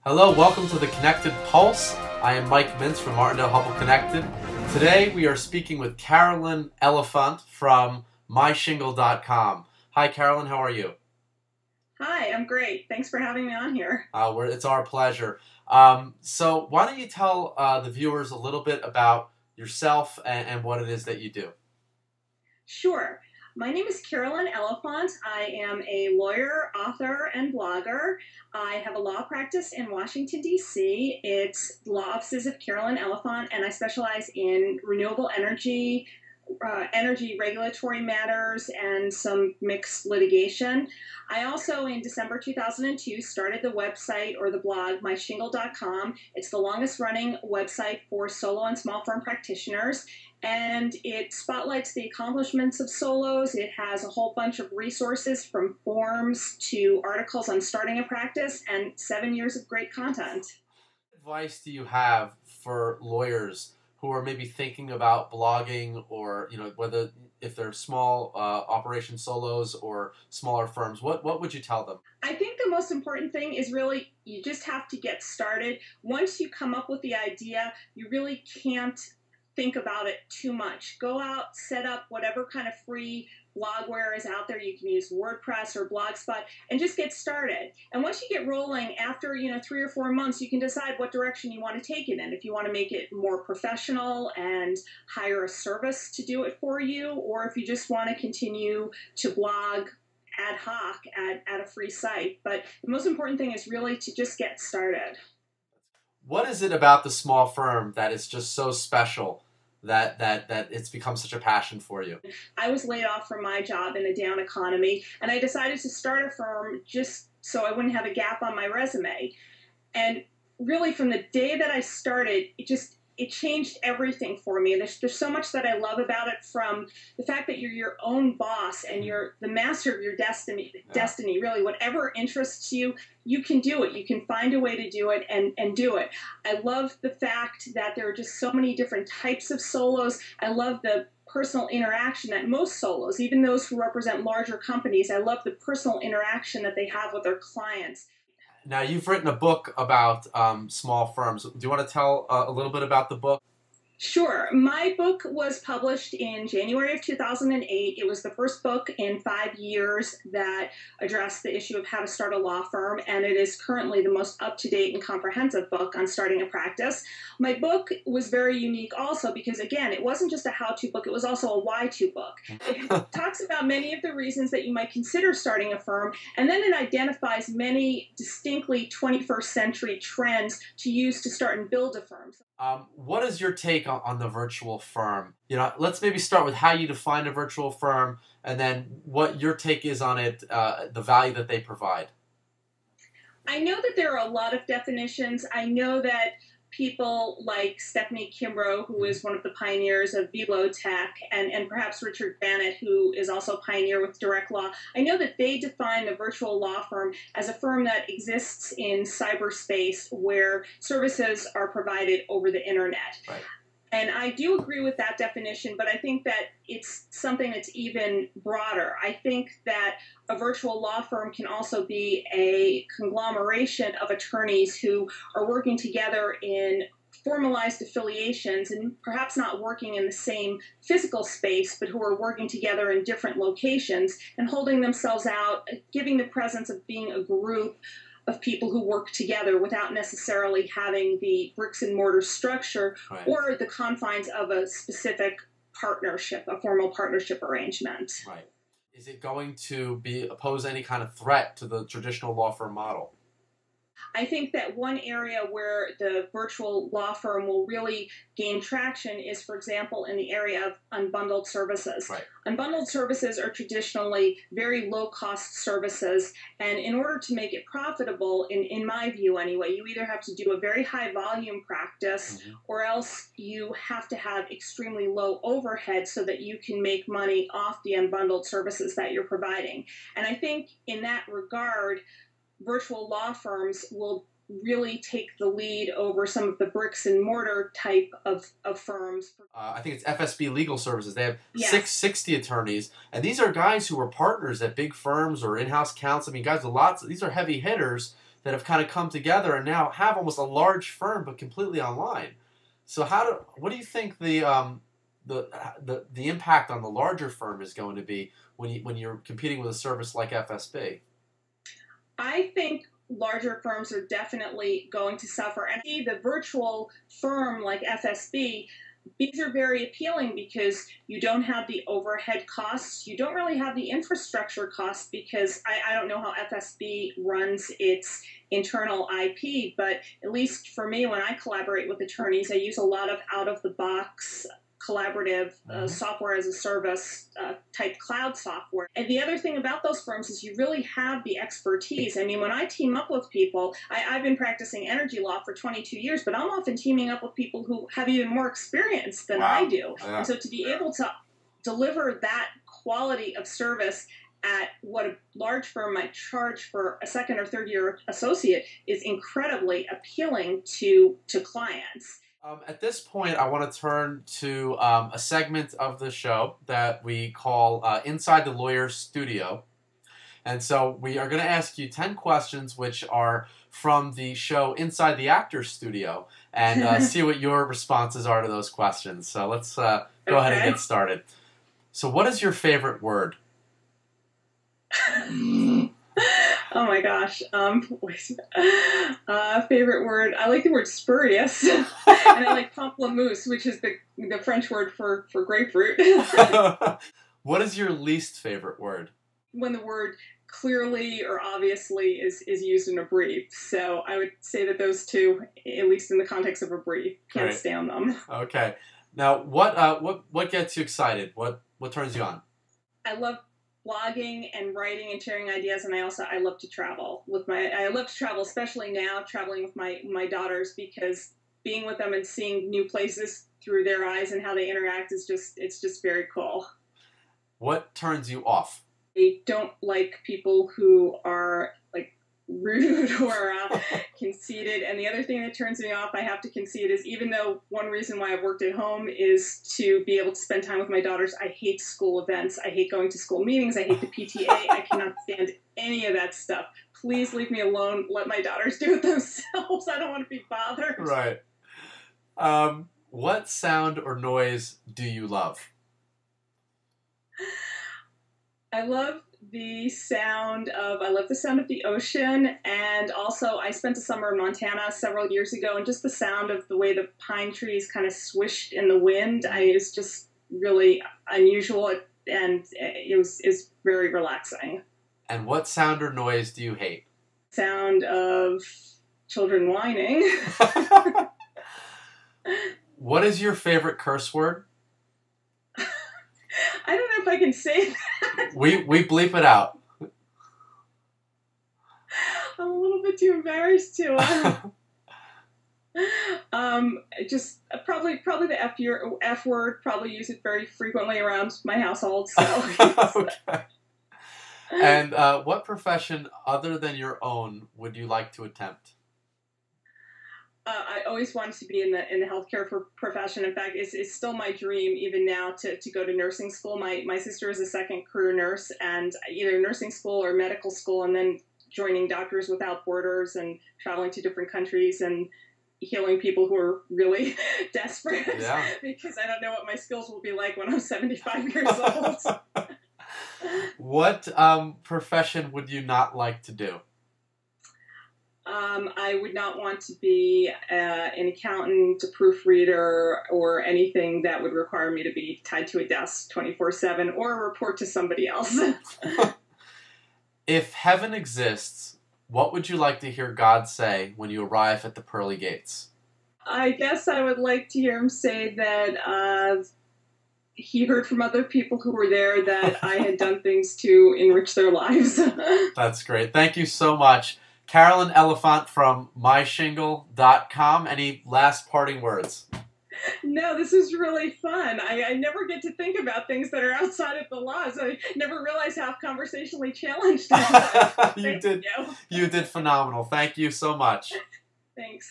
Hello, welcome to the Connected Pulse. I am Mike Mintz from Martindale Hubble Connected. Today we are speaking with Carolyn Elefant from myshingle.com. Hi Carolyn, how are you? Hi, I'm great. Thanks for having me on here. It's our pleasure. So why don't you tell the viewers a little bit about yourself and what it is that you do? Sure. My name is Carolyn Elefant. I am a lawyer, author, and blogger. I have a law practice in Washington, D.C. It's Law Offices of Carolyn Elefant, and I specialize in renewable energy, energy regulatory matters, and some mixed litigation. I also, in December 2002, started the website or the blog, myshingle.com. It's the longest running website for solo and small firm practitioners, and it spotlights the accomplishments of solos. It has a whole bunch of resources from forms to articles on starting a practice and 7 years of great content. What advice do you have for lawyers who are maybe thinking about blogging, or whether if they're small operation solos or smaller firms? What would you tell them? I think the most important thing is really you just have to get started. Once you come up with the idea, you really can't think about it too much. Go out, set up whatever kind of free blogware is out there. You can use WordPress or Blogspot and just get started. And once you get rolling, after 3 or 4 months, you can decide what direction you want to take it in. If you want to make it more professional and hire a service to do it for you, or if you just want to continue to blog ad hoc at a free site. But the most important thing is really to just get started. What is it about the small firm that is just so special that it's become such a passion for you? I was laid off from my job in a down economy, and I decided to start a firm just so I wouldn't have a gap on my resume. And really, from the day that I started, it changed everything for me. And there's so much that I love about it, from the fact that you're your own boss and you're the master of your destiny. Really, whatever interests you, you can do it. You can find a way to do it and do it. I love the fact that there are just so many different types of solos. I love the personal interaction that most solos, even those who represent larger companies, I love the personal interaction that they have with their clients. Now, you've written a book about small firms. Do you want to tell a little bit about the book? Sure. My book was published in January of 2008. It was the first book in 5 years that addressed the issue of how to start a law firm, and it is currently the most up-to-date and comprehensive book on starting a practice. My book was very unique also because, again, it wasn't just a how-to book, it was also a why-to book. It talks about many of the reasons that you might consider starting a firm, and then it identifies many distinctly 21st century trends to use to start and build a firm. What is your take on the virtual firm? Let's maybe start with how you define a virtual firm, and then what your take is on it, the value that they provide. I know that there are a lot of definitions. I know that people like Stephanie Kimbrough, who is one of the pioneers of Velo Tech, and perhaps Richard Bannett, who is also a pioneer with direct law, I know that they define the virtual law firm as a firm that exists in cyberspace where services are provided over the internet. Right. And I do agree with that definition, but I think that it's something that's even broader. I think that a virtual law firm can also be a conglomeration of attorneys who are working together in formalized affiliations and perhaps not working in the same physical space, but who are working together in different locations and holding themselves out, giving the presence of being a group of people who work together without necessarily having the bricks and mortar structure. Right. Or the confines of a specific partnership, a formal partnership arrangement. Right. Is it going to pose any kind of threat to the traditional law firm model? I think that one area where the virtual law firm will really gain traction is, for example, in the area of unbundled services. Right. Unbundled services are traditionally very low-cost services, and in order to make it profitable, in my view anyway, you either have to do a very high-volume practice, or else you have to have extremely low overhead so that you can make money off the unbundled services that you're providing. And I think in that regard, virtual law firms will really take the lead over some of the bricks and mortar type of firms. I think it's FSB Legal Services. They have 660 attorneys, and these are guys who are partners at big firms or in-house counsel. I mean, guys with lots. These are heavy hitters that have kind of come together and now have almost a large firm but completely online. So what do you think the impact on the larger firm is going to be when you're competing with a service like FSB? I think larger firms are definitely going to suffer. And the virtual firm like FSB, these are very appealing because you don't have the overhead costs. You don't really have the infrastructure costs because I don't know how FSB runs its internal IP, but at least for me, when I collaborate with attorneys, I use a lot of out-of-the-box collaborative software as a service type cloud software. And the other thing about those firms is you really have the expertise. I mean, when I team up with people, I've been practicing energy law for 22 years, but I'm often teaming up with people who have even more experience than I do. Yeah. And so to be able to deliver that quality of service at what a large firm might charge for a second or third year associate is incredibly appealing to clients. At this point, I want to turn to a segment of the show that we call Inside the Lawyer's Studio. And so we are going to ask you 10 questions which are from the show Inside the Actor's Studio and see what your responses are to those questions. So let's go ahead and get started. So what is your favorite word? Oh my gosh. Favorite word. I like the word spurious. And I like pamplemousse, which is the French word for grapefruit. What is your least favorite word? When the word clearly or obviously is used in a brief. So I would say that those two, at least in the context of a brief, can't stand them. Okay. Now, what gets you excited? What turns you on? I love blogging and writing and sharing ideas, and I love to travel I love to travel, especially now traveling with my daughters, because being with them and seeing new places through their eyes and how they interact is just very cool. What turns you off? I don't like people who are like rude or conceited. And the other thing that turns me off, I have to concede, is even though one reason why I've worked at home is to be able to spend time with my daughters, I hate school events. I hate going to school meetings. I hate the PTA. I cannot stand any of that stuff. Please leave me alone. Let my daughters do it themselves. I don't want to be bothered. Right. What sound or noise do you love? I love the sound of the ocean, and also I spent a summer in Montana several years ago, and just the sound of the way the pine trees kind of swished in the wind is just really unusual, and it's very relaxing. And what sound or noise do you hate? Sound of children whining. What is your favorite curse word? I don't know if I can say that. We bleep it out. I'm a little bit too embarrassed to. Just probably the F word. Probably use it very frequently around my household. So. Okay. And what profession other than your own would you like to attempt? I always wanted to be in the healthcare profession. In fact, it's still my dream even now to go to nursing school. My sister is a second career nurse, and either nursing school or medical school, and then joining Doctors Without Borders and traveling to different countries and healing people who are really desperate. Yeah. Because I don't know what my skills will be like when I'm 75 years old. What profession would you not like to do? I would not want to be an accountant, a proofreader, or anything that would require me to be tied to a desk 24/7 or report to somebody else. If heaven exists, what would you like to hear God say when you arrive at the pearly gates? I guess I would like to hear him say that he heard from other people who were there that I had done things to enrich their lives. That's great. Thank you so much. Carolyn Elefant from myshingle.com. Any last parting words? No, this is really fun. I never get to think about things that are outside of the laws. I never realized how conversationally challenged I was. You did phenomenal. Thank you so much. Thanks.